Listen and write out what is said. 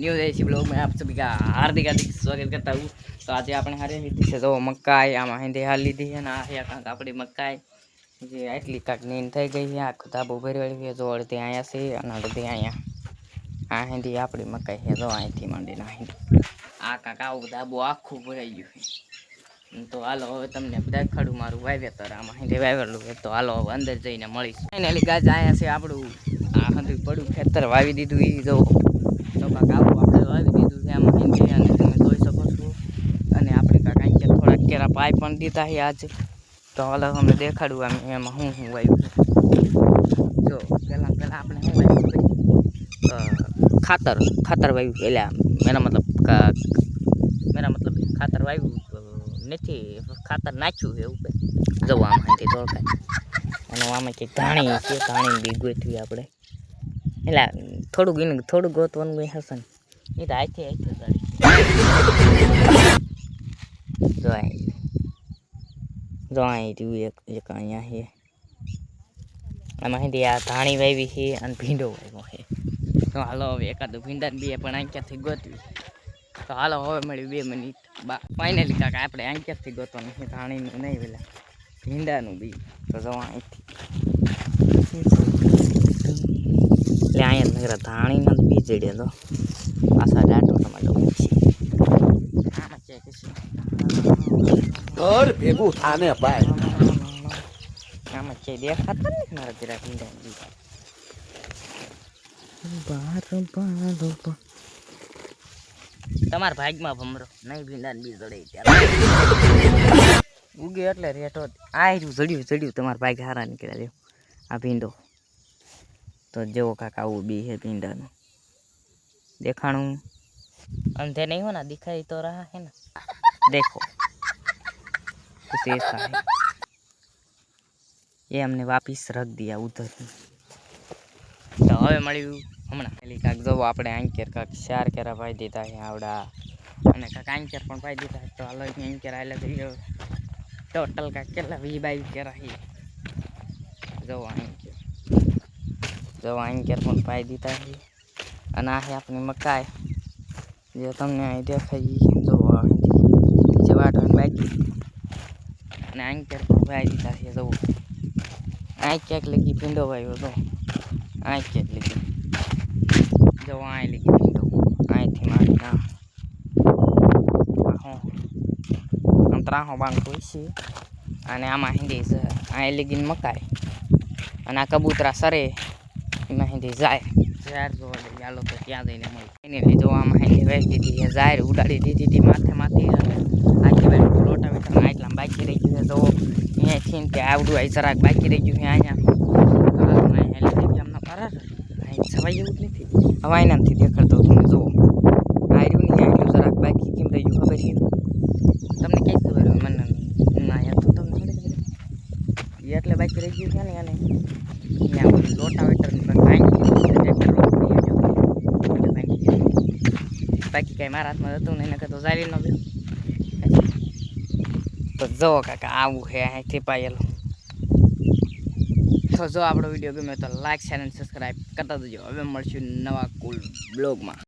New देसी blog में आप सभी का हार्दिक हार्दिक स्वागत करता हूँ। तो आज આપણે હારે લીધી છે જો મકાઈ, આમાં હેંધી હાલ લીધી છે ને આ કાંક આપણી મકાઈ જે આટલી કાંક નીન થઈ ગઈ છે, આખો ધાબો ભરવાડી છે, જો અડધી અહીંયા છે અને અડધી અહીંયા. આ હેંધી આપણી મકાઈ છે, જો અહીંથી માંડીને આ કાંક આવું ધાબો આખું ભરાઈ ગયું છે. તો હાલો હવે તમને દેખાડું મારું વાવેતર. આમાં હેંધી વાવેલું છે, તો હાલો હવે અંદર જઈને મળીશું. ફાઇનલી ગાજ અહીંયા છે આપણું આ હંધું પડું ખેતર વાવી દીધું. એ જો તો કાંક આવું આપણે વાવી દીધું છે આમાં હેંધી, અને તમે જોઈ શકો છો. અને આપણે કાંક અહીં થોડાક કેરા પાઇપ પણ દીધા છે આજે. તો હાલો અમે દેખાડું આમ એમાં હું વાવ્યું. જો પહેલાં આપણે શું વાવ્યું, ખાતર વાવ્યું. એટલે મેરા મતલબ ખાતર વાવ્યું નથી, ખાતર નાખ્યું છે એવું કંઈ. જવું આમાં અહીંથી દોડકાય અને આમાં કંઈક ધાણી છે, ધાણી બી ગોઠવી આપણે. એટલે થોડું ગોતવાનું હશે ને, એ તો આથી જો અહીં રહ્યું એક અહીંયા છે. આમાં હેંધી આ ધાણી વાવી છે અને ભીંડો વાવ્યો છે. તો હાલો હવે એકાદું ભીંડા બે પણ આંક્યાથી ગોતવી. તો હાલો હવે મળ્યું 2 મિનિટ. ફાઇનલી કાંક આપણે આંક્યાથી ગોતવાનું છે, ધાણીનું નહીં પેલા ભીંડાનું બી. તો જવા અહીંથી એટલે અહીંયા નગર ધાણીના બી જડ્યા તો પાછા ડાટો ટમાટો મૂકી આમાં ચેક છે ભેગું થાને ભાઈ. આમાં છે દેખાતા નથી મારા જરા ભીંડા બી. તમારા ભાગમાં ભમરો નહીં ભીંડા બી જડે ત્યારે ઉગે એટલે રેટો આ જડ્યું તમારા ભાગ હારા નીકળ્યા. દેવ આ ભીંડો તો જેવો કાંક આવું બી છે ભીંડાનું. દેખાણું अंधे नहीं होना, दिखाई तो रहा है ना, देखो कुछ ऐसा है. ये हमने वापिस रख दिया उधर. तो હવે મળ્યું હમણાં પેલી કાંક જવો આપણે આંકેર કાંક 4 કેરા ભાઈ દીધા છે આવડા, અને કાંક આંકેર પણ ભાઈ દીધા. તો હાલો આંકેર આલે ગયો ટોટલ કાંક કેટલા 20-22 કેરા છે. જવો આંકેર પણ ભાઈ દીધા છે. અને આ છે આપણી મકાઈ જે તમને અહીં દેખાઈ. જો જે વાટવાની બાકી અને આંકેર પણ ભાઈ દીધા છે. જવું આ ક્યાંક લગી ભીંડો વાવ્યો તો આ ક્યાંક લગી જો અહીં લગી ભીંડો અહીંથી મારી ના આમ ત્રાહો બાંધતો છે. અને આમાં હિન્દી છે અહીં લગીને મકાઈ, અને આ કબૂતરા સરે એમાં હિન્દી જાય. ઝાર જોવા લઈ ચાલો તો ત્યાં જઈને મળે. એને લઈ જોવામાં હિન્દી વાવી દીધી છે, ઝાર ઉડાડી દીધી હતી માથે. આખી બાજુ લોટા મીઠા આટલા બાકી રહી ગયું છે. તો અહીંયાથી કે આવડું અહીં જરાક બાકી રહી ગયું છે. અહીંયા સવાઈ જેવું જ નથી. હવે એનાથી દેખાડતો તમે જુઓ આ રહ્યું નહીં, આટલું જરાક બાકી કેમ રહી ગયું ખબર છે તમને? કઈ ખબર હોય મને ના યાર, તો તમને ખબર એટલે બાકી રહી ગયું છે ને. અને અહીંયા બધું લોટા વેટરનું બાકી કાંઈ મારા હાથમાં હતું ને, એને કહેતો જારી ન દે. તો જો કાકા આવું છે અહીંથી પાયેલું. તો જો આપણો વિડીયો ગમ્યો તો લાઈક, શેર અને સબસ્ક્રાઈબ કરતા જજો. હવે મળશું નવા કુલ બ્લોગમાં.